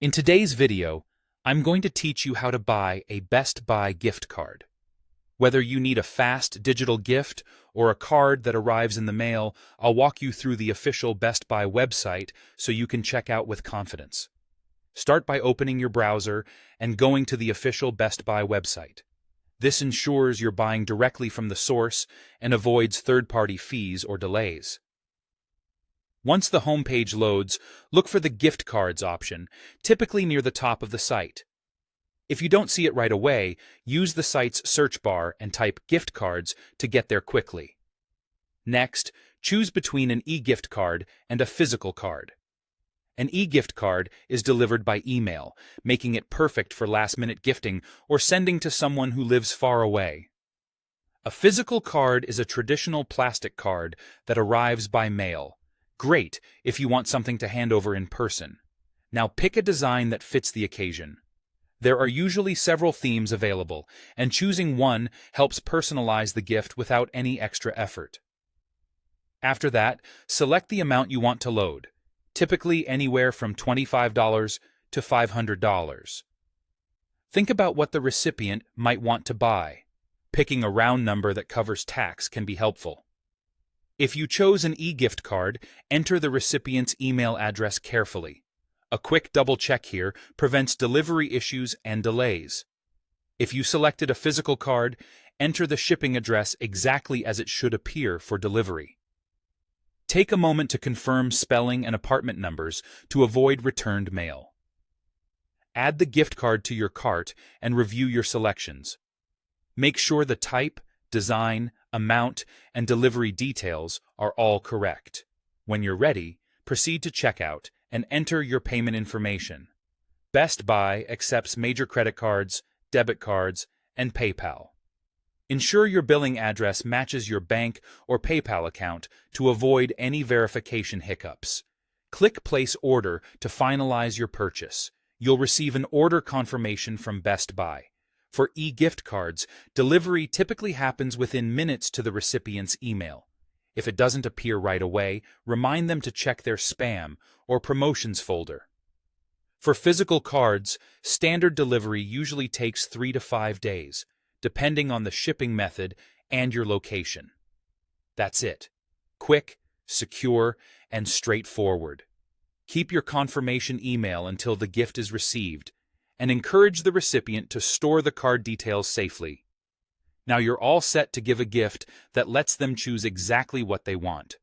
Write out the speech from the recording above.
In today's video, I'm going to teach you how to buy a Best Buy gift card. Whether you need a fast digital gift or a card that arrives in the mail, I'll walk you through the official Best Buy website so you can check out with confidence. Start by opening your browser and going to the official Best Buy website. This ensures you're buying directly from the source and avoids third-party fees or delays. Once the homepage loads, look for the Gift Cards option, typically near the top of the site. If you don't see it right away, use the site's search bar and type Gift Cards to get there quickly. Next, choose between an e-gift card and a physical card. An e-gift card is delivered by email, making it perfect for last-minute gifting or sending to someone who lives far away. A physical card is a traditional plastic card that arrives by mail. Great if you want something to hand over in person. Now pick a design that fits the occasion. There are usually several themes available, and choosing one helps personalize the gift without any extra effort. After that, select the amount you want to load, typically anywhere from $25 to $500. Think about what the recipient might want to buy. Picking a round number that covers tax can be helpful. If you chose an e-gift card, enter the recipient's email address carefully. A quick double check here prevents delivery issues and delays. If you selected a physical card, enter the shipping address exactly as it should appear for delivery. Take a moment to confirm spelling and apartment numbers to avoid returned mail. Add the gift card to your cart and review your selections. Make sure the type, design, amount, and delivery details are all correct. When you're ready, proceed to checkout and enter your payment information. Best Buy accepts major credit cards, debit cards, and PayPal. Ensure your billing address matches your bank or PayPal account to avoid any verification hiccups. Click Place Order to finalize your purchase. You'll receive an order confirmation from Best Buy. For e-gift cards, delivery typically happens within minutes to the recipient's email. If it doesn't appear right away, remind them to check their spam or promotions folder. For physical cards, standard delivery usually takes 3 to 5 days, depending on the shipping method and your location. That's it. Quick, secure, and straightforward. Keep your confirmation email until the gift is received, and encourage the recipient to store the card details safely. Now you're all set to give a gift that lets them choose exactly what they want.